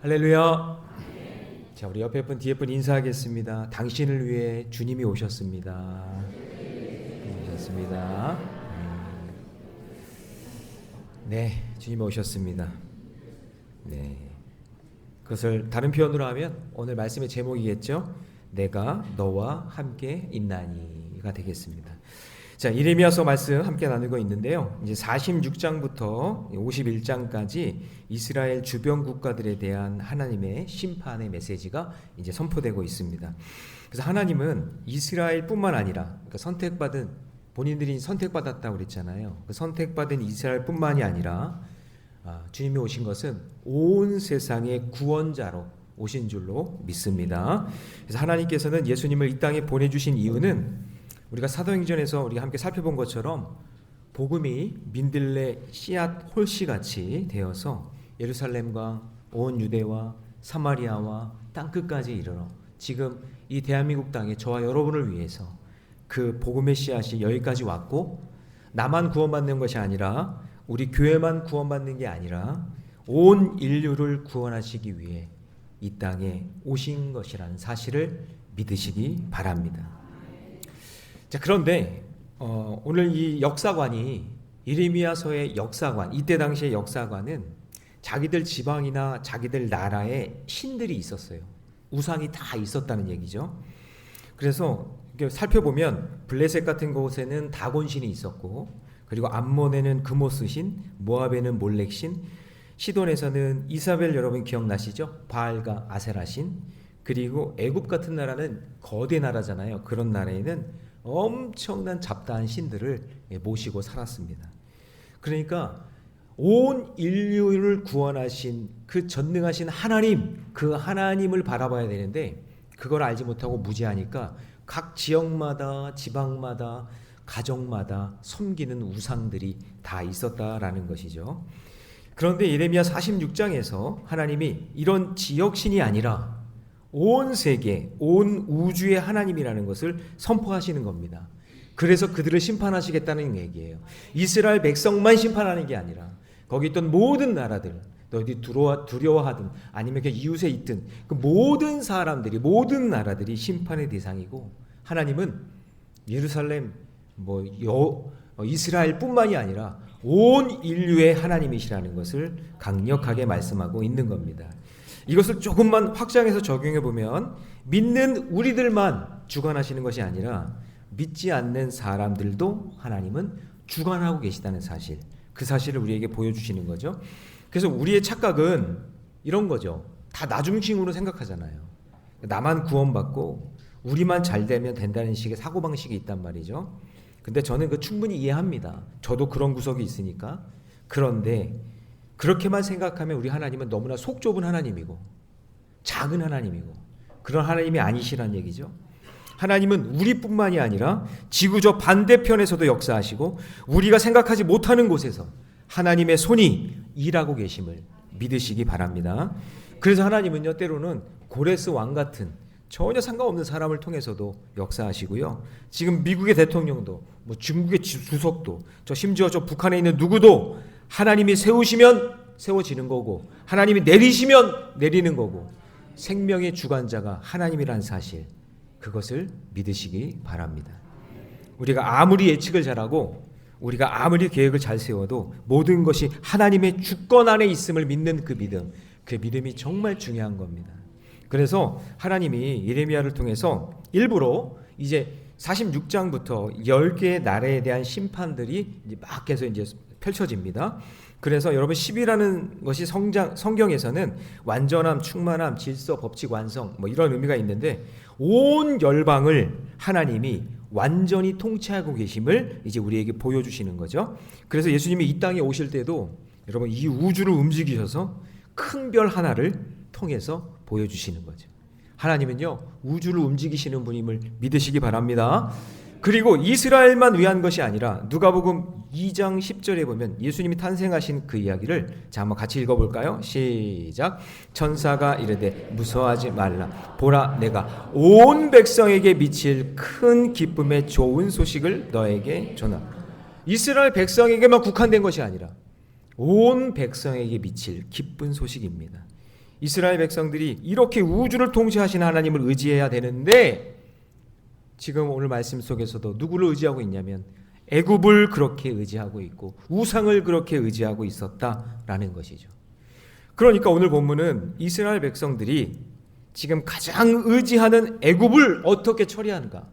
할렐루야. 자, 우리 옆에 분 뒤에 분 인사하겠습니다. 당신을 위해 주님이 오셨습니다. 오셨습니다. 네, 주님이 오셨습니다. 네, 그것을 다른 표현으로 하면 오늘 말씀의 제목이겠죠. 내가 너와 함께 있나니가 되겠습니다. 자, 예레미야서 말씀 함께 나누고 있는데요. 이제 46장부터 51장까지 이스라엘 주변 국가들에 대한 하나님의 심판의 메시지가 이제 선포되고 있습니다. 그래서 하나님은 이스라엘뿐만 아니라, 그러니까 선택받은, 본인들이 선택받았다고 그랬잖아요. 그 선택받은 이스라엘뿐만이 아니라 주님이 오신 것은 온 세상의 구원자로 오신 줄로 믿습니다. 그래서 하나님께서는 예수님을 이 땅에 보내주신 이유는 우리가 사도행전에서 우리가 함께 살펴본 것처럼 복음이 민들레 씨앗 홀씨같이 되어서 예루살렘과 온 유대와 사마리아와 땅끝까지 이르러 지금 이 대한민국 땅에 저와 여러분을 위해서 그 복음의 씨앗이 여기까지 왔고, 나만 구원받는 것이 아니라 우리 교회만 구원받는 게 아니라 온 인류를 구원하시기 위해 이 땅에 오신 것이라는 사실을 믿으시기 바랍니다. 자, 그런데 오늘 이 역사관이, 예레미야서의 역사관, 이때 당시의 역사관은 자기들 지방이나 자기들 나라에 신들이 있었어요. 우상이 다 있었다는 얘기죠. 그래서 살펴보면 블레셋 같은 곳에는 다곤신이 있었고, 그리고 암몬에는 그모스신, 모압에는 몰렉신, 시돈에서는 이사벨, 여러분 기억나시죠? 바알과 아세라신, 그리고 애굽 같은 나라는 거대 나라잖아요. 그런 나라에는 엄청난 잡다한 신들을 모시고 살았습니다. 그러니까 온 인류를 구원하신 그 전능하신 하나님, 그 하나님을 바라봐야 되는데 그걸 알지 못하고 무지하니까 각 지역마다, 지방마다, 가정마다 섬기는 우상들이 다 있었다라는 것이죠. 그런데 예레미야 46장에서 하나님이 이런 지역신이 아니라 온 세계, 온 우주의 하나님이라는 것을 선포하시는 겁니다. 그래서 그들을 심판하시겠다는 얘기예요. 이스라엘 백성만 심판하는 게 아니라 거기 있던 모든 나라들, 너희들이 두려워하든 아니면 그 이웃에 있든 그 모든 사람들이, 모든 나라들이 심판의 대상이고, 하나님은 예루살렘, 이스라엘뿐만이 아니라 온 인류의 하나님이시라는 것을 강력하게 말씀하고 있는 겁니다. 이것을 조금만 확장해서 적용해 보면 믿는 우리들만 주관하시는 것이 아니라 믿지 않는 사람들도 하나님은 주관하고 계시다는 사실, 그 사실을 우리에게 보여주시는 거죠. 그래서 우리의 착각은 이런 거죠. 다 나 중심으로 생각하잖아요. 나만 구원받고 우리만 잘 되면 된다는 식의 사고방식이 있단 말이죠. 근데 저는 그 충분히 이해합니다. 저도 그런 구석이 있으니까. 그런데 그렇게만 생각하면 우리 하나님은 너무나 속 좁은 하나님이고 작은 하나님이고 그런 하나님이 아니시란 얘기죠. 하나님은 우리뿐만이 아니라 지구 저 반대편에서도 역사하시고 우리가 생각하지 못하는 곳에서 하나님의 손이 일하고 계심을 믿으시기 바랍니다. 그래서 하나님은요, 때로는 고레스 왕 같은 전혀 상관없는 사람을 통해서도 역사하시고요. 지금 미국의 대통령도, 중국의 주석도, 심지어 저 북한에 있는 누구도 하나님이 세우시면 세워지는 거고, 하나님이 내리시면 내리는 거고, 생명의 주관자가 하나님이라는 사실, 그것을 믿으시기 바랍니다. 우리가 아무리 예측을 잘하고 우리가 아무리 계획을 잘 세워도 모든 것이 하나님의 주권 안에 있음을 믿는 그 믿음이 정말 중요한 겁니다. 그래서 하나님이 예레미야를 통해서 일부러 이제 46장부터 10개의 나라에 대한 심판들이 막 계속 이제 펼쳐집니다. 그래서 여러분 10이라는 것이 성경에서는 완전함, 충만함, 질서, 법칙, 완성 이런 의미가 있는데 온 열방을 하나님이 완전히 통치하고 계심을 이제 우리에게 보여주시는 거죠. 그래서 예수님이 이 땅에 오실 때도 여러분 이 우주를 움직이셔서 큰 별 하나를 통해서 보여주시는 거죠. 하나님은요, 우주를 움직이시는 분임을 믿으시기 바랍니다. 그리고 이스라엘만 위한 것이 아니라 누가복음 2장 10절에 보면 예수님이 탄생하신 그 이야기를 자 한번 같이 읽어볼까요? 시작. 천사가 이르되 무서워하지 말라. 보라, 내가 온 백성에게 미칠 큰 기쁨의 좋은 소식을 너에게 전하. 이스라엘 백성에게만 국한된 것이 아니라 온 백성에게 미칠 기쁜 소식입니다. 이스라엘 백성들이 이렇게 우주를 통치하신 하나님을 의지해야 되는데 지금 오늘 말씀 속에서도 누구를 의지하고 있냐면 애굽을 그렇게 의지하고 있고 우상을 그렇게 의지하고 있었다라는 것이죠. 그러니까 오늘 본문은 이스라엘 백성들이 지금 가장 의지하는 애굽을 어떻게 처리하는가,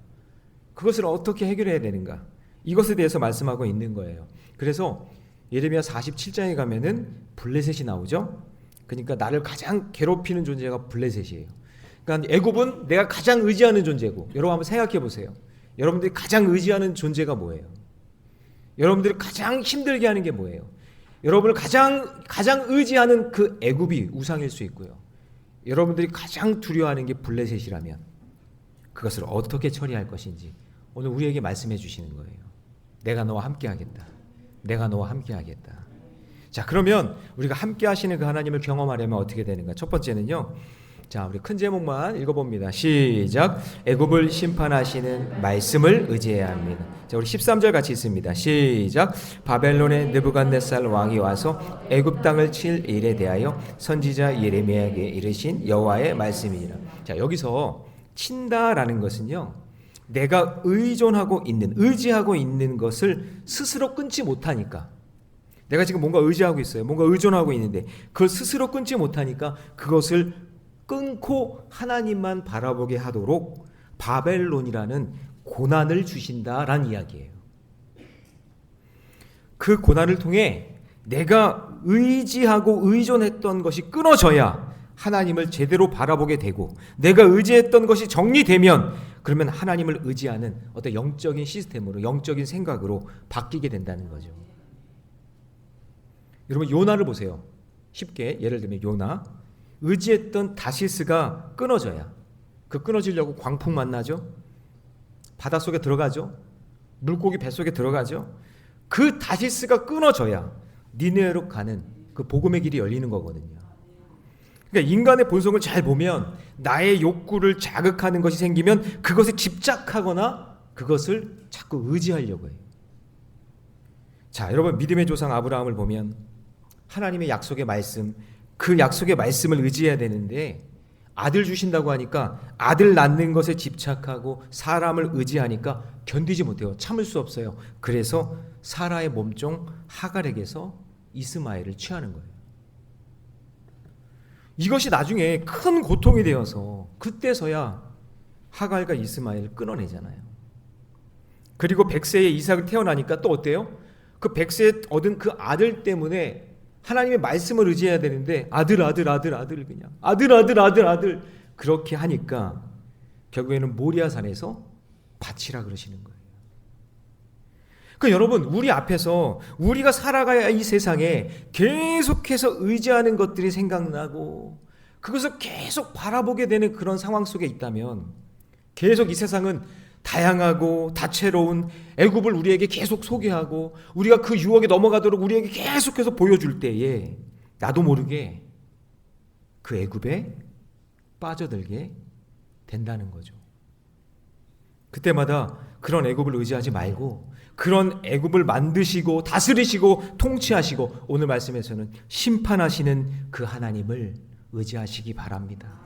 그것을 어떻게 해결해야 되는가, 이것에 대해서 말씀하고 있는 거예요. 그래서 예레미야 47장에 가면은 블레셋이 나오죠. 그러니까 나를 가장 괴롭히는 존재가 블레셋이에요. 그러니까 애굽은 내가 가장 의지하는 존재고, 여러분 한번 생각해 보세요. 여러분들이 가장 의지하는 존재가 뭐예요? 여러분들이 가장 힘들게 하는 게 뭐예요? 여러분을 가장 의지하는 그 애굽이 우상일 수 있고요. 여러분들이 가장 두려워하는 게 블레셋이라면 그것을 어떻게 처리할 것인지 오늘 우리에게 말씀해 주시는 거예요. 내가 너와 함께 하겠다. 내가 너와 함께 하겠다. 자, 그러면 우리가 함께 하시는 그 하나님을 경험하려면 어떻게 되는가? 첫 번째는요. 자, 우리 큰 제목만 읽어봅니다. 시작. 애굽을 심판하시는 말씀을 의지해야 합니다. 자, 우리 13절 같이 있습니다. 시작. 바벨론의 느부갓네살 왕이 와서 애굽 땅을 칠 일에 대하여 선지자 예레미야에게 이르신 여호와의 말씀이니라. 자, 여기서 친다라는 것은요, 내가 의지하고 있는 것을 스스로 끊지 못하니까, 내가 지금 뭔가 의지하고 있어요. 뭔가 의존하고 있는데 그걸 스스로 끊지 못하니까 그것을 끊고 하나님만 바라보게 하도록 바벨론이라는 고난을 주신다라는 이야기예요. 그 고난을 통해 내가 의지하고 의존했던 것이 끊어져야 하나님을 제대로 바라보게 되고, 내가 의지했던 것이 정리되면 그러면 하나님을 의지하는 어떤 영적인 시스템으로, 영적인 생각으로 바뀌게 된다는 거죠. 여러분 요나를 보세요. 쉽게 예를 들면 요나, 의지했던 다시스가 끊어져야, 그 끊어지려고 광풍 만나죠. 바닷속에 들어가죠. 물고기 뱃속에 들어가죠. 그 다시스가 끊어져야 니느웨로 가는 그 복음의 길이 열리는 거거든요. 그러니까 인간의 본성을 잘 보면 나의 욕구를 자극하는 것이 생기면 그것에 집착하거나 그것을 자꾸 의지하려고 해요. 자, 여러분 믿음의 조상 아브라함을 보면 하나님의 약속의 말씀, 그 약속의 말씀을 의지해야 되는데 아들 주신다고 하니까 아들 낳는 것에 집착하고 사람을 의지하니까 견디지 못해요. 참을 수 없어요. 그래서 사라의 몸종 하갈에게서 이스마엘을 취하는 거예요. 이것이 나중에 큰 고통이 되어서 그때서야 하갈과 이스마엘을 끊어내잖아요. 그리고 100세에 이삭을 태어나니까 또 어때요? 그 100세에 얻은 그 아들 때문에 하나님의 말씀을 의지해야 되는데 아들 그냥 아들 그렇게 하니까 결국에는 모리아산에서 바치라 그러시는 거예요. 그러니까 여러분 우리 앞에서 우리가 살아가야 할 이 세상에 계속해서 의지하는 것들이 생각나고 그것을 계속 바라보게 되는 그런 상황 속에 있다면 계속 이 세상은 다양하고 다채로운 애굽을 우리에게 계속 소개하고 우리가 그 유혹에 넘어가도록 우리에게 계속해서 보여줄 때에 나도 모르게 그 애굽에 빠져들게 된다는 거죠. 그때마다 그런 애굽을 의지하지 말고 그런 애굽을 만드시고 다스리시고 통치하시고 오늘 말씀에서는 심판하시는 그 하나님을 의지하시기 바랍니다.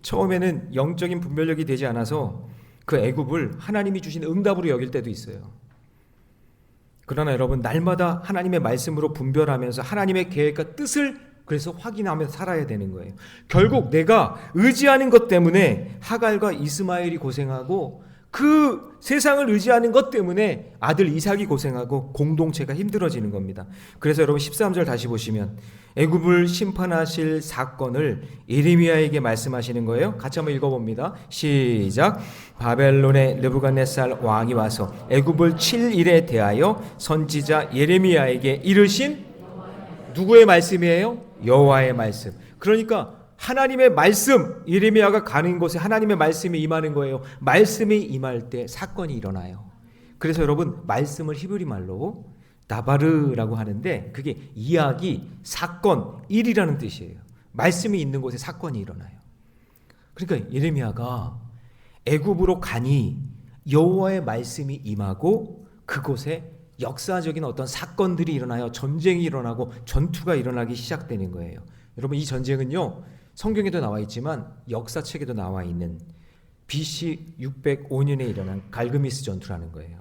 처음에는 영적인 분별력이 되지 않아서 그 애굽을 하나님이 주신 응답으로 여길 때도 있어요. 그러나 여러분 날마다 하나님의 말씀으로 분별하면서 하나님의 계획과 뜻을 그래서 확인하며 살아야 되는 거예요. 결국 내가 의지하는 것 때문에 하갈과 이스마엘이 고생하고 그 세상을 의지하는 것 때문에 아들 이삭이 고생하고 공동체가 힘들어지는 겁니다. 그래서 여러분 13절 다시 보시면 애굽을 심판하실 사건을 예레미야에게 말씀하시는 거예요. 같이 한번 읽어봅니다. 시작. 바벨론의 느부갓네살 왕이 와서 애굽을 칠 일에 대하여 선지자 예레미야에게 이르신 누구의 말씀이에요? 여호와의 말씀. 그러니까 하나님의 말씀, 예레미야가 가는 곳에 하나님의 말씀이 임하는 거예요. 말씀이 임할 때 사건이 일어나요. 그래서 여러분 말씀을 히브리 말로 다바르라고 하는데 그게 이야기, 사건, 일이라는 뜻이에요. 말씀이 있는 곳에 사건이 일어나요. 그러니까 예레미야가 애굽으로 가니 여호와의 말씀이 임하고 그곳에 역사적인 어떤 사건들이 일어나요. 전쟁이 일어나고 전투가 일어나기 시작되는 거예요. 여러분, 이 전쟁은요, 성경에도 나와 있지만 역사책에도 나와 있는 BC 605년에 일어난 갈그미스 전투라는 거예요.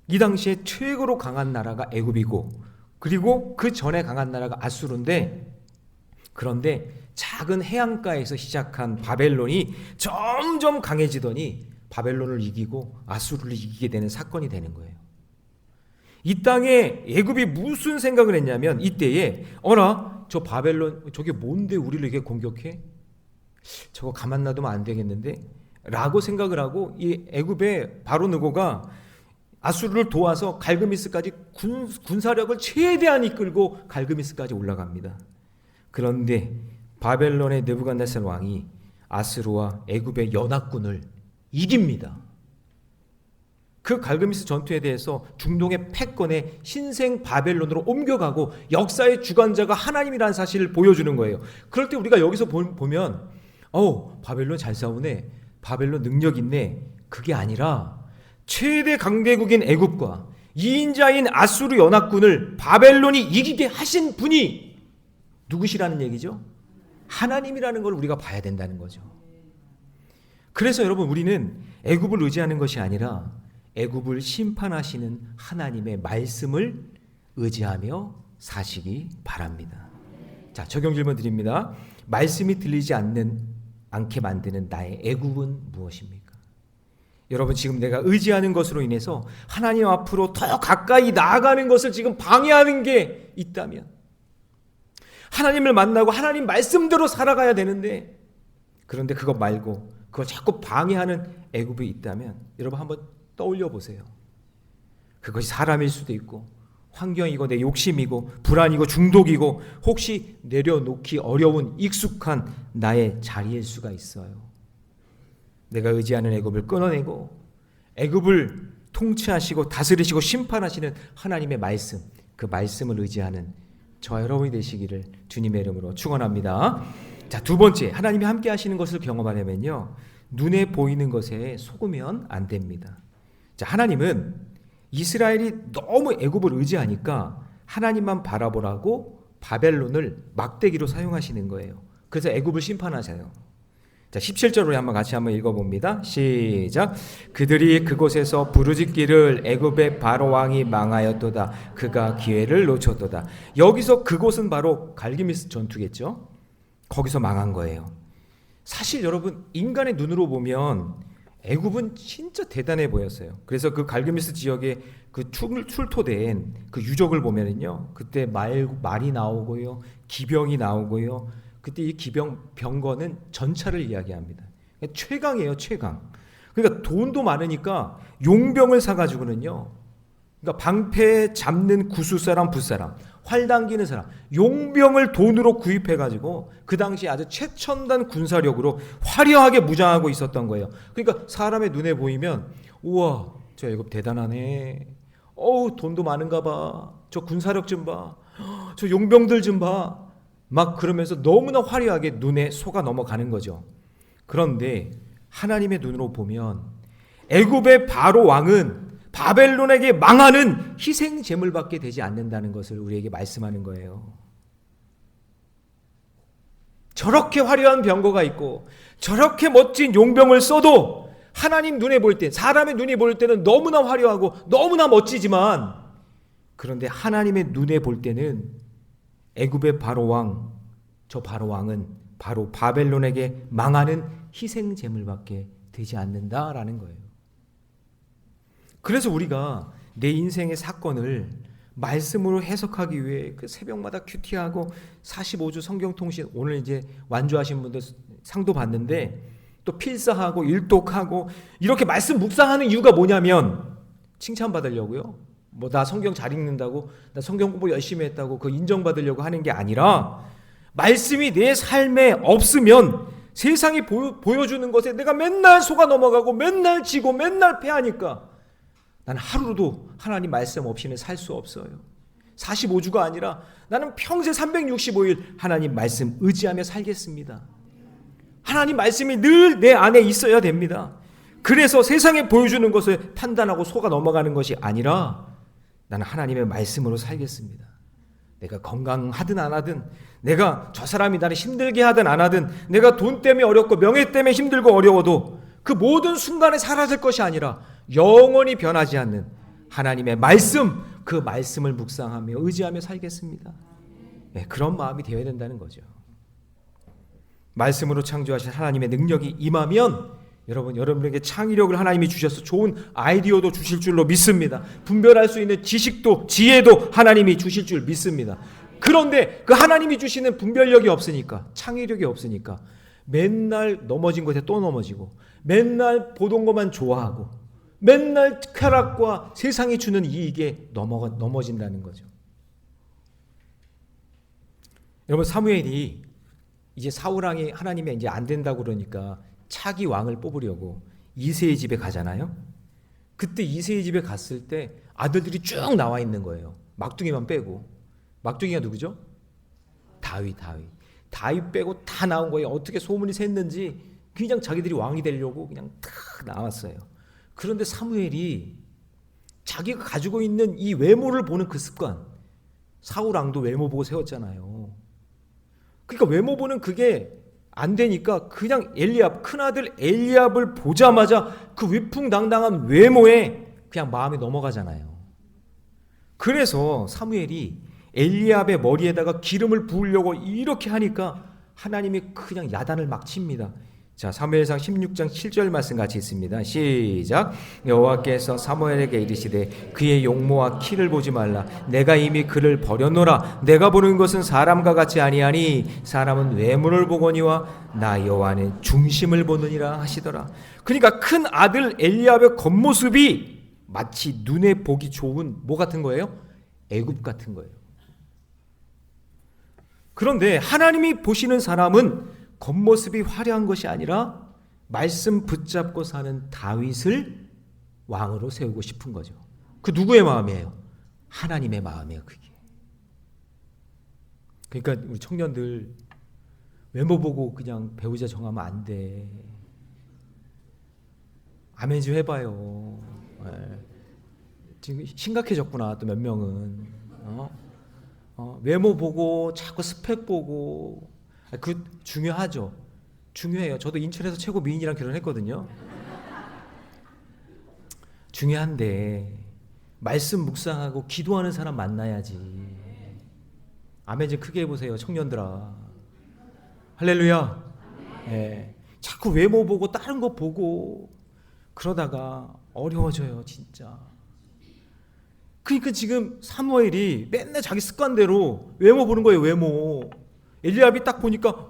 이 당시에 최고로 강한 나라가 애굽이고, 그리고 그 전에 강한 나라가 아수르인데, 그런데 작은 해안가에서 시작한 바벨론이 점점 강해지더니 바벨론을 이기고 아수르를 이기게 되는 사건이 되는 거예요. 이 땅에 애굽이 무슨 생각을 했냐면, 이때에 어라, 저 바벨론 저게 뭔데 우리를 이렇게 공격해? 저거 가만 놔두면 안 되겠는데? 라고 생각을 하고 이 애굽의 바로 느고가 아수르를 도와서 갈그미스까지 군사력을 최대한 이끌고 갈그미스까지 올라갑니다. 그런데 바벨론의 느부갓네살 왕이 아수르와 애굽의 연합군을 이깁니다. 그 갈그미스 전투에 대해서 중동의 패권의 신생 바벨론으로 옮겨가고 역사의 주관자가 하나님이라는 사실을 보여주는 거예요. 그럴 때 우리가 여기서 보면 바벨론 잘 싸우네, 바벨론 능력 있네, 그게 아니라 최대 강대국인 애굽과 2인자인 아수르 연합군을 바벨론이 이기게 하신 분이 누구시라는 얘기죠? 하나님이라는 걸 우리가 봐야 된다는 거죠. 그래서 여러분, 우리는 애굽을 의지하는 것이 아니라 애굽을 심판하시는 하나님의 말씀을 의지하며 사시기 바랍니다. 자, 적용 질문 드립니다. 말씀이 들리지 않게 만드는 나의 애굽은 무엇입니까? 여러분, 지금 내가 의지하는 것으로 인해서 하나님 앞으로 더 가까이 나아가는 것을 지금 방해하는 게 있다면, 하나님을 만나고 하나님 말씀대로 살아가야 되는데, 그런데 그것 말고 그걸 자꾸 방해하는 애굽이 있다면 여러분 한번 떠올려 보세요. 그것이 사람일 수도 있고, 환경이고, 내 욕심이고, 불안이고, 중독이고, 혹시 내려놓기 어려운 익숙한 나의 자리일 수가 있어요. 내가 의지하는 애굽을 끊어내고 애굽을 통치하시고 다스리시고 심판하시는 하나님의 말씀, 그 말씀을 의지하는 저와 여러분이 되시기를 주님의 이름으로 축원합니다. 자, 두 번째, 하나님이 함께 하시는 것을 경험하려면요, 눈에 보이는 것에 속으면 안 됩니다. 자, 하나님은 이스라엘이 너무 애굽을 의지하니까 하나님만 바라보라고 바벨론을 막대기로 사용하시는 거예요. 그래서 애굽을 심판하세요. 자, 17절로 같이 한번 읽어봅니다. 시작. 그들이 그곳에서 부르짖기를 애굽의 바로 왕이 망하였도다. 그가 기회를 놓쳤도다. 여기서 그곳은 바로 갈기미스 전투겠죠. 거기서 망한 거예요. 사실 여러분, 인간의 눈으로 보면 애굽은 진짜 대단해 보였어요. 그래서 그 갈기미스 지역에 그 출토된 그 유적을 보면은요, 그때 말이 나오고요, 기병이 나오고요. 그때 이 병거는 전차를 이야기합니다. 최강이에요, 최강. 그러니까 돈도 많으니까 용병을 사가지고는요, 그러니까 방패 잡는 구수사람, 붓사람, 활 당기는 사람, 용병을 돈으로 구입해가지고 그 당시 아주 최첨단 군사력으로 화려하게 무장하고 있었던 거예요. 그러니까 사람의 눈에 보이면, 우와, 저 애굽 대단하네. 돈도 많은가 봐. 저 군사력 좀 봐. 저 용병들 좀 봐. 막 그러면서 너무나 화려하게 눈에 속아 넘어가는 거죠. 그런데 하나님의 눈으로 보면 애굽의 바로 왕은 바벨론에게 망하는 희생 제물밖에 되지 않는다는 것을 우리에게 말씀하는 거예요. 저렇게 화려한 병거가 있고 저렇게 멋진 용병을 써도 하나님 눈에 볼 때, 사람의 눈이 볼 때는 너무나 화려하고 너무나 멋지지만, 그런데 하나님의 눈에 볼 때는 애굽의 바로 왕, 저 바로 왕은 바로 바벨론에게 망하는 희생 제물밖에 되지 않는다라는 거예요. 그래서 우리가 내 인생의 사건을 말씀으로 해석하기 위해 그 새벽마다 큐티하고 45주 성경통신, 오늘 이제 완주하신 분들 상도 받는데 또 필사하고 일독하고 이렇게 말씀 묵상하는 이유가 뭐냐면 칭찬받으려고요. 나 성경 잘 읽는다고, 나 성경 공부 열심히 했다고 그 인정받으려고 하는 게 아니라, 말씀이 내 삶에 없으면 세상이 보여주는 것에 내가 맨날 속아 넘어가고 맨날 지고 맨날 패하니까 나는 하루도 하나님 말씀 없이는 살 수 없어요. 45주가 아니라 나는 평생 365일 하나님 말씀 의지하며 살겠습니다. 하나님 말씀이 늘 내 안에 있어야 됩니다. 그래서 세상에 보여주는 것을 판단하고 속아 넘어가는 것이 아니라 나는 하나님의 말씀으로 살겠습니다. 내가 건강하든 안 하든, 내가 저 사람이 나를 힘들게 하든 안 하든, 내가 돈 때문에 어렵고 명예 때문에 힘들고 어려워도 그 모든 순간에 사라질 것이 아니라 영원히 변하지 않는 하나님의 말씀, 그 말씀을 묵상하며 의지하며 살겠습니다. 네, 그런 마음이 되어야 된다는 거죠. 말씀으로 창조하신 하나님의 능력이 임하면 여러분에게 창의력을 하나님이 주셔서 좋은 아이디어도 주실 줄로 믿습니다. 분별할 수 있는 지식도 지혜도 하나님이 주실 줄 믿습니다. 그런데 그 하나님이 주시는 분별력이 없으니까, 창의력이 없으니까 맨날 넘어진 곳에 또 넘어지고, 맨날 보던 것만 좋아하고, 맨날 쾌락과 세상이 주는 이익에 넘어진다는 거죠. 여러분, 사무엘이 이제 사울왕이 하나님이 이제 안 된다고 그러니까 차기 왕을 뽑으려고 이새의 집에 가잖아요. 그때 이새의 집에 갔을 때 아들들이 쭉 나와 있는 거예요. 막둥이만 빼고. 막둥이가 누구죠? 다윗 빼고 다 나온 거예요. 어떻게 소문이 샜는지 그냥 자기들이 왕이 되려고 그냥 탁 나왔어요. 그런데 사무엘이 자기가 가지고 있는 이 외모를 보는 그 습관, 사울왕도 외모 보고 세웠잖아요. 그러니까 외모 보는 그게 안 되니까 그냥 엘리압, 큰아들 엘리압을 보자마자 그 위풍당당한 외모에 그냥 마음이 넘어가잖아요. 그래서 사무엘이 엘리압의 머리에다가 기름을 부으려고 이렇게 하니까 하나님이 그냥 야단을 막 칩니다. 자, 사무엘상 16장 7절 말씀 같이 있습니다. 시작. 여호와께서 사무엘에게 이르시되 그의 용모와 키를 보지 말라. 내가 이미 그를 버렸노라. 내가 보는 것은 사람과 같이 아니하니 사람은 외모를 보거니와 나 여호와는 중심을 보느니라 하시더라. 그러니까 큰 아들 엘리압의 겉모습이 마치 눈에 보기 좋은 뭐 같은 거예요? 애굽 같은 거예요. 그런데 하나님이 보시는 사람은 겉모습이 화려한 것이 아니라 말씀 붙잡고 사는 다윗을 왕으로 세우고 싶은 거죠. 그 누구의 마음이에요? 하나님의 마음이에요. 그게. 그러니까 우리 청년들 외모 보고 그냥 배우자 정하면 안 돼. 아멘 좀 해봐요. 지금 심각해졌구나. 또 몇 명은 외모 보고 자꾸 스펙 보고. 그 중요하죠. 중요해요. 저도 인천에서 최고 미인이랑 결혼했거든요. 중요한데 말씀 묵상하고 기도하는 사람 만나야지. 아멘 좀 크게 해보세요, 청년들아. 할렐루야. 네. 자꾸 외모 보고 다른 거 보고 그러다가 어려워져요, 진짜. 그러니까 지금 사무엘이 맨날 자기 습관대로 외모 보는 거예요, 외모. 엘리압이 딱 보니까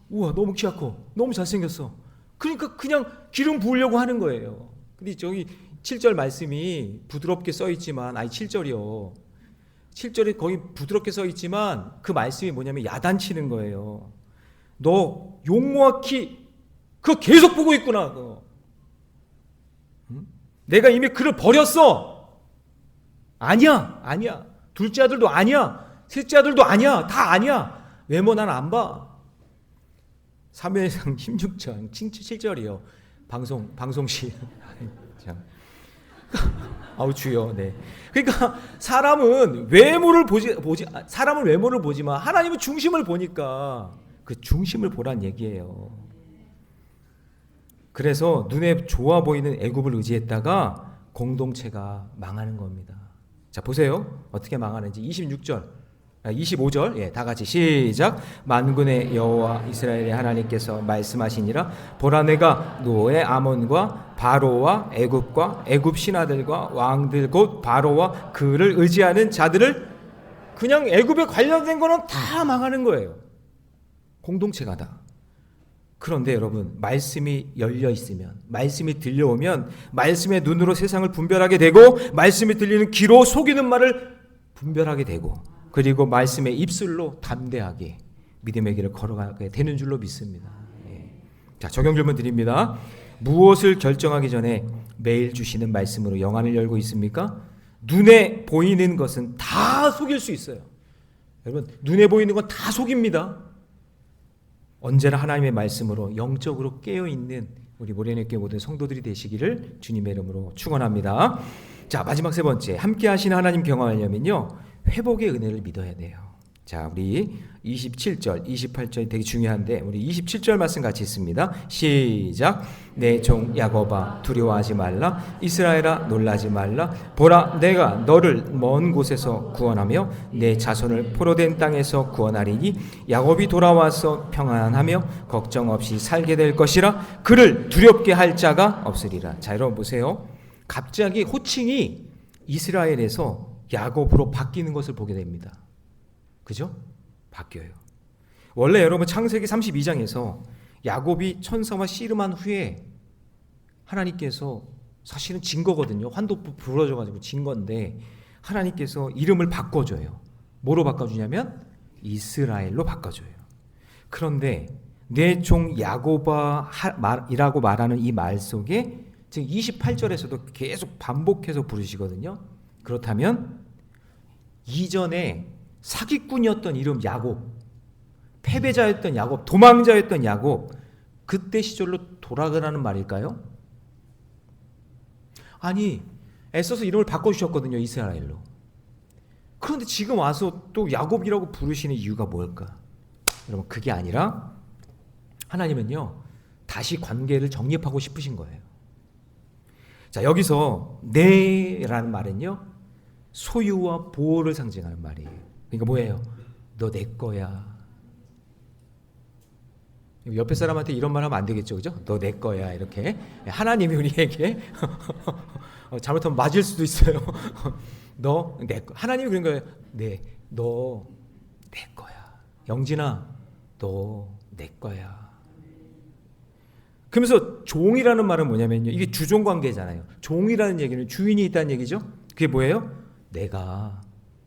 우와 너무 키가 커, 너무 잘생겼어. 그러니까 그냥 기름 부으려고 하는 거예요. 근데 저기 7절 말씀이 부드럽게 써 있지만 7절이요. 7절에 거기 부드럽게 써 있지만 그 말씀이 뭐냐면 야단치는 거예요. 너 용모와 키 그거 계속 보고 있구나. 그거. 내가 이미 그를 버렸어. 아니야. 둘째 아들도 아니야. 셋째 아들도 아니야. 다 아니야. 외모 난 안 봐. 사무엘상 16장 7절이요. 방송시. 아우 주여. 네. 그러니까 사람은 외모를 보지만 하나님은 중심을 보니까 그 중심을 보란 얘기예요. 그래서 눈에 좋아 보이는 애굽을 의지했다가 공동체가 망하는 겁니다. 자, 보세요. 어떻게 망하는지. 25절 다 같이 시작. 만군의 여호와 이스라엘의 하나님께서 말씀하시니라. 보라 내가 노의 아몬과 바로와 애굽과 애굽 신하들과 왕들 곧 바로와 그를 의지하는 자들을, 그냥 애굽에 관련된 거는 다 망하는 거예요. 공동체가 다. 그런데 여러분, 말씀이 열려 있으면, 말씀이 들려오면 말씀의 눈으로 세상을 분별하게 되고, 말씀이 들리는 귀로 속이는 말을 분별하게 되고, 그리고 말씀의 입술로 담대하게 믿음의 길을 걸어가게 되는 줄로 믿습니다. 자, 적용 질문 드립니다. 무엇을 결정하기 전에 매일 주시는 말씀으로 영안을 열고 있습니까? 눈에 보이는 것은 다 속일 수 있어요. 여러분, 눈에 보이는 건 다 속입니다. 언제나 하나님의 말씀으로 영적으로 깨어있는 우리 모래내교회 모든 성도들이 되시기를 주님의 이름으로 축원합니다. 자, 마지막 세 번째, 함께 하시는 하나님 경험하려면요, 회복의 은혜를 믿어야 돼요. 자, 우리 27절, 28절이 되게 중요한데 우리 27절 말씀 같이 있습니다. 시작. 내 종 야곱아 두려워하지 말라. 이스라엘아 놀라지 말라. 보라, 내가 너를 먼 곳에서 구원하며 내 자손을 포로된 땅에서 구원하리니 야곱이 돌아와서 평안하며 걱정 없이 살게 될 것이라. 그를 두렵게 할 자가 없으리라. 자, 여러분 보세요. 갑자기 호칭이 이스라엘에서 야곱으로 바뀌는 것을 보게 됩니다. 그죠? 바뀌어요. 원래 여러분 창세기 32장에서 야곱이 천사와 씨름한 후에 하나님께서 사실은 진 거거든요. 환도부 부러져가지고 진 건데 하나님께서 이름을 바꿔줘요. 뭐로 바꿔주냐면 이스라엘로 바꿔줘요. 그런데 내 종 야곱아이라고 말하는 이 말 속에 지금 28절에서도 계속 반복해서 부르시거든요. 그렇다면 이전에 사기꾼이었던 이름 야곱, 패배자였던 야곱, 도망자였던 야곱, 그때 시절로 돌아가라는 말일까요? 아니, 애써서 이름을 바꿔주셨거든요, 이스라엘로. 그런데 지금 와서 또 야곱이라고 부르시는 이유가 뭘까? 여러분, 그게 아니라 하나님은요, 다시 관계를 정립하고 싶으신 거예요. 자, 여기서 내라는 말은요, 소유와 보호를 상징하는 말이에요. 그러니까 뭐예요? 너 내 거야. 옆에 사람한테 이런 말 하면 안 되겠죠, 그죠? 너 내 거야, 이렇게. 하나님이 우리에게 잘못하면 맞을 수도 있어요. 너 내 거. 하나님이 그런 거예요. 네, 너 내 거야. 영진아, 너 내 거야. 그러면서 종이라는 말은 뭐냐면요, 이게 주종 관계잖아요. 종이라는 얘기는 주인이 있다는 얘기죠. 그게 뭐예요? 내가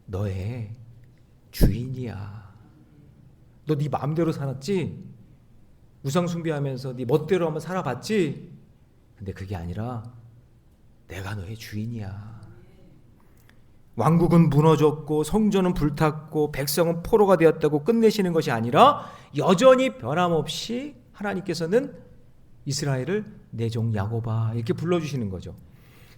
너의 주인이야. 너 네 마음대로 살았지? 우상 숭배하면서 네 멋대로 한번 살아봤지? 근데 그게 아니라 내가 너의 주인이야. 왕국은 무너졌고 성전은 불탔고 백성은 포로가 되었다고 끝내시는 것이 아니라 여전히 변함없이 하나님께서는 이스라엘을 내 종 야곱아 이렇게 불러주시는 거죠.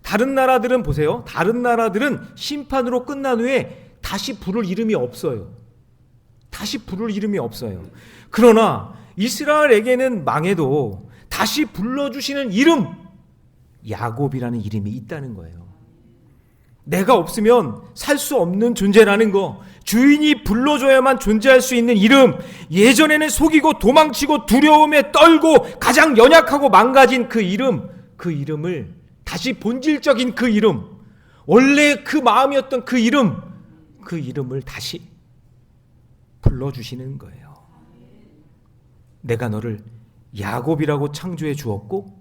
다른 나라들은 보세요. 다른 나라들은 심판으로 끝난 후에 다시 부를 이름이 없어요. 다시 부를 이름이 없어요. 그러나 이스라엘에게는 망해도 다시 불러주시는 이름, 야곱이라는 이름이 있다는 거예요. 내가 없으면 살 수 없는 존재라는 거, 주인이 불러줘야만 존재할 수 있는 이름, 예전에는 속이고 도망치고 두려움에 떨고 가장 연약하고 망가진 그 이름, 그 이름을 다시 본질적인 그 이름, 원래 그 마음이었던 그 이름, 그 이름을 다시 불러주시는 거예요. 내가 너를 야곱이라고 창조해 주었고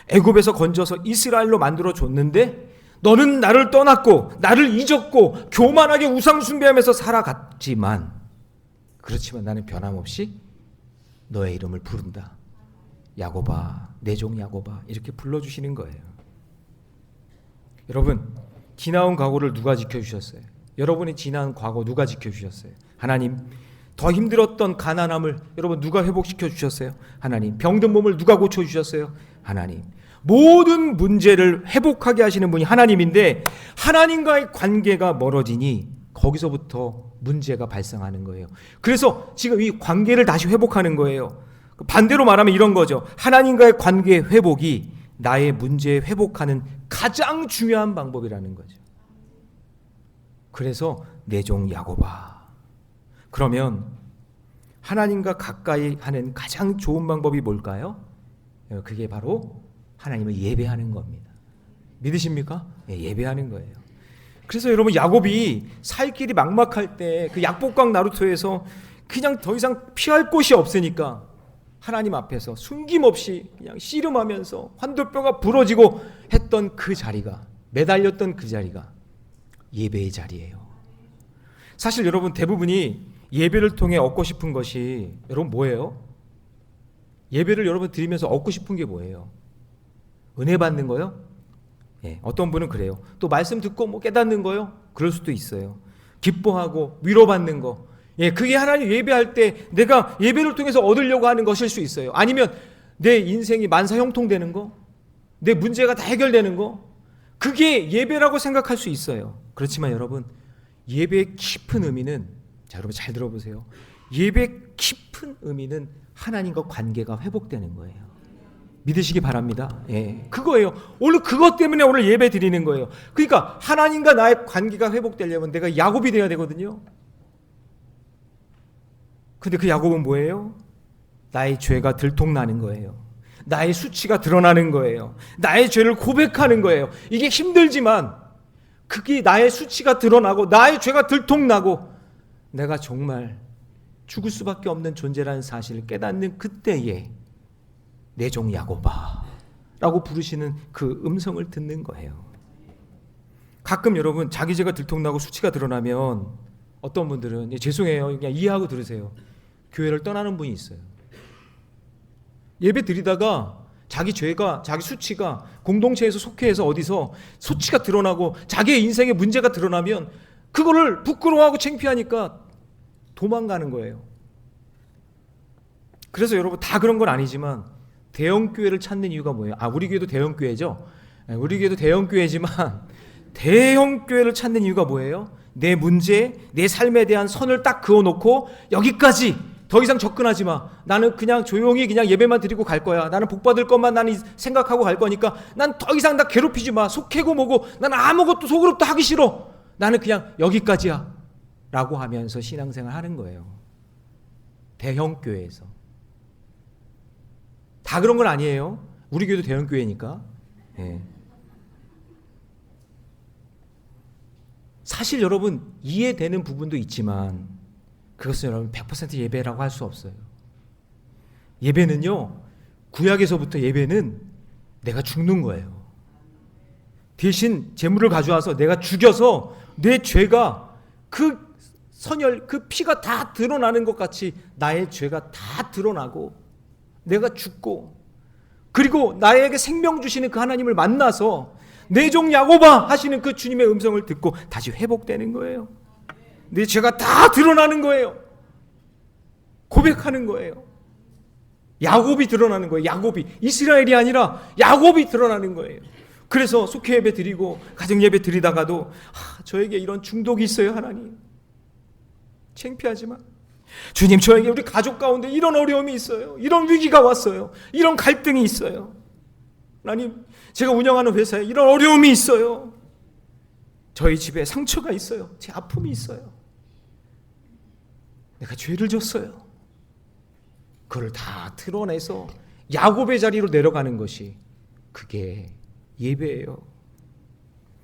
애굽에서 건져서 이스라엘로 만들어 줬는데 너는 나를 떠났고 나를 잊었고 교만하게 우상 숭배하면서 살아갔지만 그렇지만 나는 변함없이 너의 이름을 부른다. 야곱아, 내 종 야곱아 이렇게 불러주시는 거예요. 여러분, 지나온 과거를 누가 지켜주셨어요? 여러분이 지난 과거 누가 지켜주셨어요? 하나님. 더 힘들었던 가난함을 여러분 누가 회복시켜 주셨어요? 하나님. 병든 몸을 누가 고쳐주셨어요? 하나님. 모든 문제를 회복하게 하시는 분이 하나님인데 하나님과의 관계가 멀어지니 거기서부터 문제가 발생하는 거예요. 그래서 지금 이 관계를 다시 회복하는 거예요. 반대로 말하면 이런 거죠. 하나님과의 관계 회복이 나의 문제 회복하는 가장 중요한 방법이라는 거죠. 그래서 내 종 야곱아. 그러면 하나님과 가까이 하는 가장 좋은 방법이 뭘까요? 그게 바로 하나님을 예배하는 겁니다. 믿으십니까? 예배하는 거예요. 그래서 여러분 야곱이 살 길이 막막할 때 그 약복강 나루토에서 그냥 더 이상 피할 곳이 없으니까 하나님 앞에서 숨김없이 그냥 씨름하면서 환도뼈가 부러지고 했던 그 자리가, 매달렸던 그 자리가 예배의 자리예요. 사실 여러분 대부분이 예배를 통해 얻고 싶은 것이 여러분 뭐예요? 예배를 여러분 드리면서 얻고 싶은 게 뭐예요? 은혜 받는 거요? 예, 어떤 분은 그래요. 또 말씀 듣고 뭐 깨닫는 거요? 그럴 수도 있어요. 기뻐하고 위로받는 거. 예, 그게 하나님 예배할 때 내가 예배를 통해서 얻으려고 하는 것일 수 있어요. 아니면 내 인생이 만사형통되는 거, 내 문제가 다 해결되는 거, 그게 예배라고 생각할 수 있어요. 그렇지만 여러분, 예배의 깊은 의미는, 자 여러분 잘 들어보세요. 예배의 깊은 의미는 하나님과 관계가 회복되는 거예요. 믿으시기 바랍니다. 예, 그거예요. 오늘 그것 때문에 오늘 예배 드리는 거예요. 그러니까 하나님과 나의 관계가 회복되려면 내가 야곱이 되어야 되거든요. 근데 그 야곱은 뭐예요? 나의 죄가 들통나는 거예요. 나의 수치가 드러나는 거예요. 나의 죄를 고백하는 거예요. 이게 힘들지만 그게 나의 수치가 드러나고 나의 죄가 들통나고 내가 정말 죽을 수밖에 없는 존재라는 사실을 깨닫는 그때에 내 종 야곱아 라고 부르시는 그 음성을 듣는 거예요. 가끔 여러분 자기 죄가 들통나고 수치가 드러나면 어떤 분들은 죄송해요 그냥 이해하고 들으세요. 교회를 떠나는 분이 있어요. 예배 드리다가 자기 죄가, 자기 수치가 공동체에서 속해해서 어디서 수치가 드러나고 자기의 인생에 문제가 드러나면 그거를 부끄러워하고 창피하니까 도망가는 거예요. 그래서 여러분 다 그런 건 아니지만 대형교회를 찾는 이유가 뭐예요? 우리 교회도 대형교회죠. 우리 교회도 대형교회지만 대형교회를 찾는 이유가 뭐예요? 내 문제, 내 삶에 대한 선을 딱 그어놓고 여기까지 더 이상 접근하지 마. 나는 그냥 조용히 그냥 예배만 드리고 갈 거야. 나는 복 받을 것만 나는 생각하고 갈 거니까 난 더 이상 나 괴롭히지 마. 속해고 뭐고 나는 아무것도 속으로부터 하기 싫어. 나는 그냥 여기까지야 라고 하면서 신앙생활 하는 거예요. 대형교회에서. 다 그런 건 아니에요. 우리 교회도 대형교회니까. 예. 사실 여러분 이해되는 부분도 있지만 그것은 여러분 100% 예배라고 할 수 없어요. 예배는요, 구약에서부터 예배는 내가 죽는 거예요. 대신 제물을 가져와서 내가 죽여서 내 죄가 그 선열, 그 피가 다 드러나는 것 같이 나의 죄가 다 드러나고 내가 죽고 그리고 나에게 생명 주시는 그 하나님을 만나서 내 종 야곱아 하시는 그 주님의 음성을 듣고 다시 회복되는 거예요. 내 죄가 다 드러나는 거예요. 고백하는 거예요. 야곱이 드러나는 거예요. 야곱이. 이스라엘이 아니라 야곱이 드러나는 거예요. 그래서 속회 예배 드리고 가정 예배 드리다가도 저에게 이런 중독이 있어요. 하나님. 창피하지만 주님 저에게 우리 가족 가운데 이런 어려움이 있어요. 이런 위기가 왔어요. 이런 갈등이 있어요. 하나님 제가 운영하는 회사에 이런 어려움이 있어요. 저희 집에 상처가 있어요. 제 아픔이 있어요. 내가 죄를 졌어요. 그걸 다 드러내서 야곱의 자리로 내려가는 것이 그게 예배예요.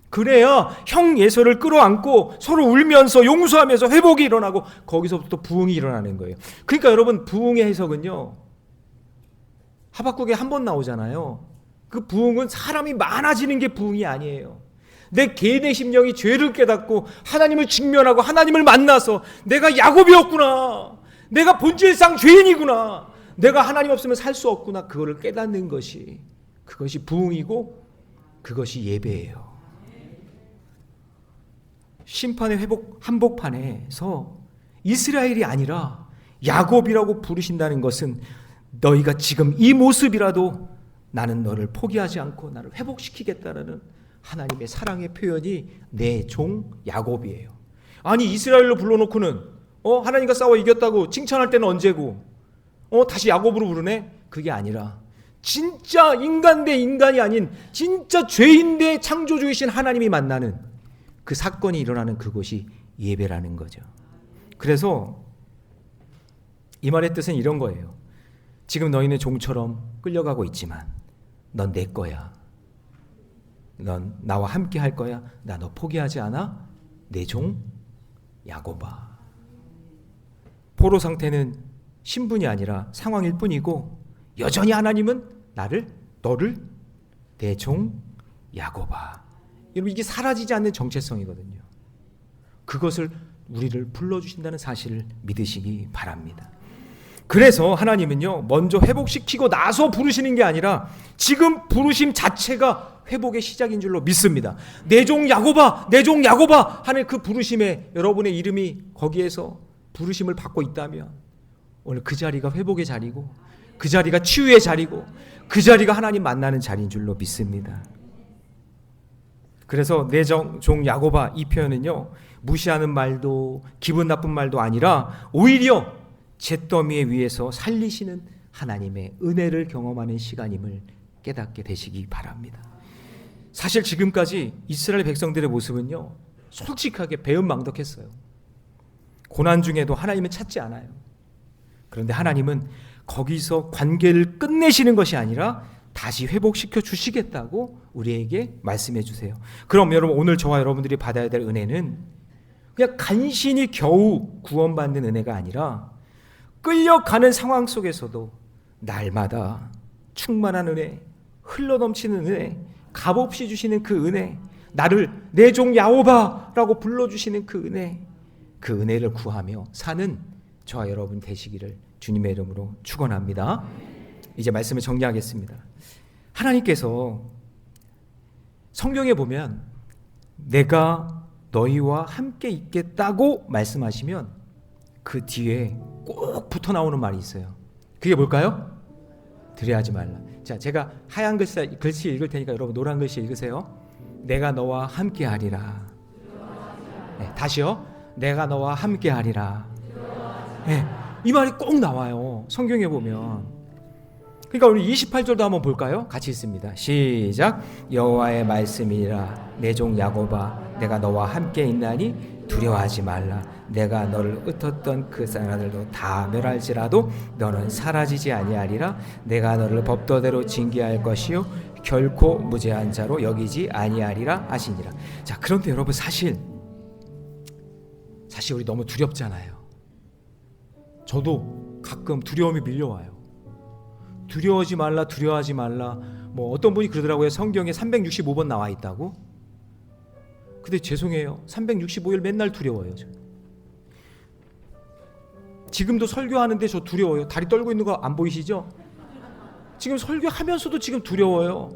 그래야 형 예서를 끌어안고 서로 울면서 용서하면서 회복이 일어나고 거기서부터 부흥이 일어나는 거예요. 그러니까 여러분 부흥의 해석은요, 하박국에 한 번 나오잖아요. 그 부흥은 사람이 많아지는 게 부흥이 아니에요. 내 개인의 심령이 죄를 깨닫고 하나님을 직면하고 하나님을 만나서 내가 야곱이었구나, 내가 본질상 죄인이구나, 내가 하나님 없으면 살 수 없구나, 그거를 깨닫는 것이, 그것이 부흥이고 그것이 예배예요. 심판의 회복 한복판에서 이스라엘이 아니라 야곱이라고 부르신다는 것은 너희가 지금 이 모습이라도 나는 너를 포기하지 않고 나를 회복시키겠다라는 하나님의 사랑의 표현이 내 종 야곱이에요. 아니 이스라엘로 불러놓고는 하나님과 싸워 이겼다고 칭찬할 때는 언제고 다시 야곱으로 부르네? 그게 아니라 진짜 인간 대 인간이 아닌 진짜 죄인 대 창조주이신 하나님이 만나는 그 사건이 일어나는 그곳이 예배라는 거죠. 그래서 이 말의 뜻은 이런 거예요. 지금 너희는 종처럼 끌려가고 있지만 넌 내 거야. 넌 나와 함께 할 거야. 나 너 포기하지 않아. 내 종 야곱아. 포로 상태는 신분이 아니라 상황일 뿐이고 여전히 하나님은 너를 내 종 야곱아. 여러분 이게 사라지지 않는 정체성이거든요. 그것을 우리를 불러주신다는 사실을 믿으시기 바랍니다. 그래서 하나님은요, 먼저 회복시키고 나서 부르시는 게 아니라 지금 부르심 자체가 회복의 시작인 줄로 믿습니다. 내 종 야곱아, 내 종 야곱아 하는 그 부르심에 여러분의 이름이 거기에서 부르심을 받고 있다면 오늘 그 자리가 회복의 자리고 그 자리가 치유의 자리고 그 자리가 하나님 만나는 자리인 줄로 믿습니다. 그래서 내 종 야고바 이 표현은요, 무시하는 말도 기분 나쁜 말도 아니라 오히려 잿더미 위에서 살리시는 하나님의 은혜를 경험하는 시간임을 깨닫게 되시기 바랍니다. 사실 지금까지 이스라엘 백성들의 모습은요, 솔직하게 배은망덕했어요. 고난 중에도 하나님은 찾지 않아요. 그런데 하나님은 거기서 관계를 끝내시는 것이 아니라 다시 회복시켜 주시겠다고 우리에게 말씀해 주세요. 그럼 여러분, 오늘 저와 여러분들이 받아야 될 은혜는 그냥 간신히 겨우 구원받는 은혜가 아니라 끌려가는 상황 속에서도 날마다 충만한 은혜, 흘러넘치는 은혜, 값없이 주시는 그 은혜, 나를 내 종 야고바라고 불러주시는 그 은혜를 구하며 사는 저와 여러분 되시기를 주님의 이름으로 축원합니다. 이제 말씀을 정리하겠습니다. 하나님께서 성경에 보면 내가 너희와 함께 있겠다고 말씀하시면 그 뒤에 꼭 붙어 나오는 말이 있어요. 그게 뭘까요? 두려워하지 말라. 자, 제가 하얀 글씨 읽을 테니까 여러분 노란 글씨 읽으세요. 내가 너와 함께 하리라. 네, 다시요. 내가 너와 함께 하리라. 네, 이 말이 꼭 나와요. 성경에 보면. 그러니까 우리 28절도 한번 볼까요? 같이 읽습니다. 시작. 여호와의 말씀이라. 내 종 야고바 내가 너와 함께 있나니 두려워하지 말라. 내가 너를 흩었던 그 사람들도 다 멸할지라도 너는 사라지지 아니하리라. 내가 너를 법도대로 징계할 것이요 결코 무죄한 자로 여기지 아니하리라 하시니라. 자, 그런데 여러분 사실 우리 너무 두렵잖아요. 저도 가끔 두려움이 밀려와요. 두려워하지 말라. 뭐 어떤 분이 그러더라고요. 성경에 365번 나와 있다고. 근데 죄송해요. 365일 맨날 두려워요. 지금도 설교하는데 저 두려워요. 다리 떨고 있는 거 안 보이시죠? 지금 설교하면서도 지금 두려워요.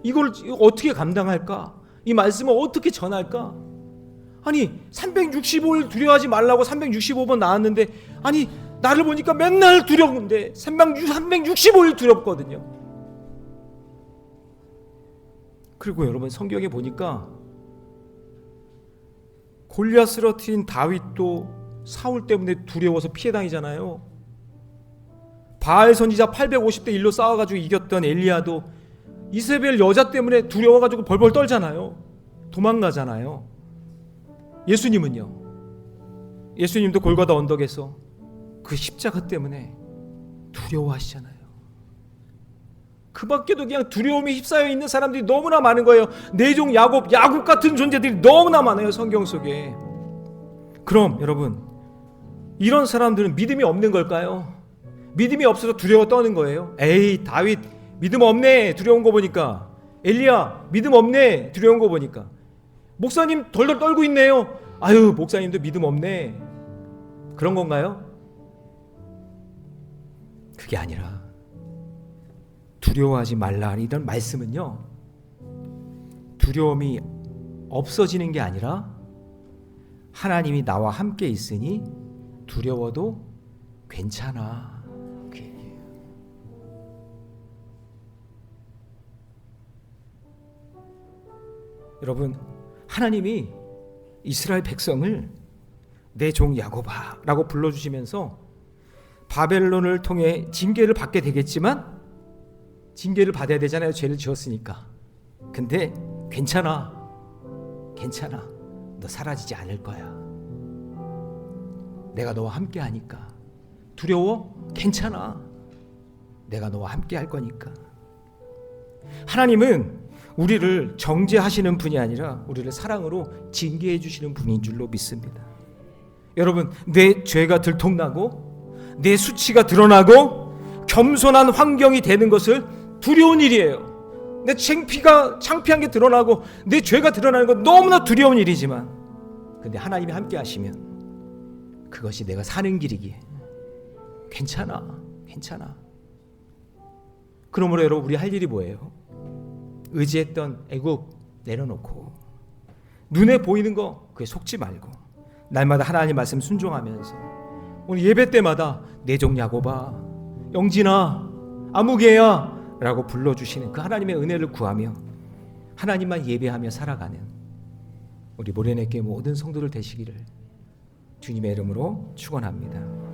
이걸 어떻게 감당할까? 이 말씀을 어떻게 전할까? 아니 365일 두려워하지 말라고 365번 나왔는데, 아니 나를 보니까 맨날 두려운데 365일 두렵거든요. 그리고 여러분 성경에 보니까 골리앗 쓰러뜨린 다윗도 사울 때문에 두려워서 피해 다니잖아요. 바알 선지자 850대 1로 싸워가지고 이겼던 엘리야도 이세벨 여자 때문에 두려워가지고 벌벌 떨잖아요. 도망가잖아요. 예수님은요, 예수님도 골고다 언덕에서 그 십자가 때문에 두려워하시잖아요. 그 밖에도 그냥 두려움에 휩싸여 있는 사람들이 너무나 많은 거예요. 내 종 야곱 같은 존재들이 너무나 많아요, 성경 속에. 그럼 여러분, 이런 사람들은 믿음이 없는 걸까요? 믿음이 없어서 두려워 떠는 거예요? 에이, 다윗 믿음 없네, 두려운 거 보니까. 엘리야 믿음 없네, 두려운 거 보니까. 목사님 덜덜 떨고 있네요. 아유, 목사님도 믿음 없네. 그런 건가요? 그게 아니라 두려워하지 말라 이런 말씀은요, 두려움이 없어지는 게 아니라 하나님이 나와 함께 있으니 두려워도 괜찮아, 그 얘기예요. 여러분, 하나님이 이스라엘 백성을 내 종 야고바라고 불러주시면서 바벨론을 통해 징계를 받게 되겠지만, 징계를 받아야 되잖아요, 죄를 지었으니까. 근데 괜찮아, 너 사라지지 않을 거야. 내가 너와 함께 하니까. 두려워? 괜찮아, 내가 너와 함께 할 거니까. 하나님은 우리를 정죄하시는 분이 아니라 우리를 사랑으로 징계해 주시는 분인 줄로 믿습니다. 여러분, 내 죄가 들통나고 내 수치가 드러나고 겸손한 환경이 되는 것을 두려운 일이에요. 내 창피한 게 드러나고 내 죄가 드러나는 건 너무나 두려운 일이지만, 근데 하나님이 함께 하시면 그것이 내가 사는 길이기에 괜찮아. 그러므로 여러분, 우리 할 일이 뭐예요? 의지했던 애굽 내려놓고 눈에 보이는 거 그게 속지 말고 날마다 하나님 말씀 순종하면서 오늘 예배 때마다 내 종 야고바, 영진아 아무개야 라고 불러주시는 그 하나님의 은혜를 구하며 하나님만 예배하며 살아가는 우리 모래내교회 모든 성도들 되시기를 주님의 이름으로 축원합니다.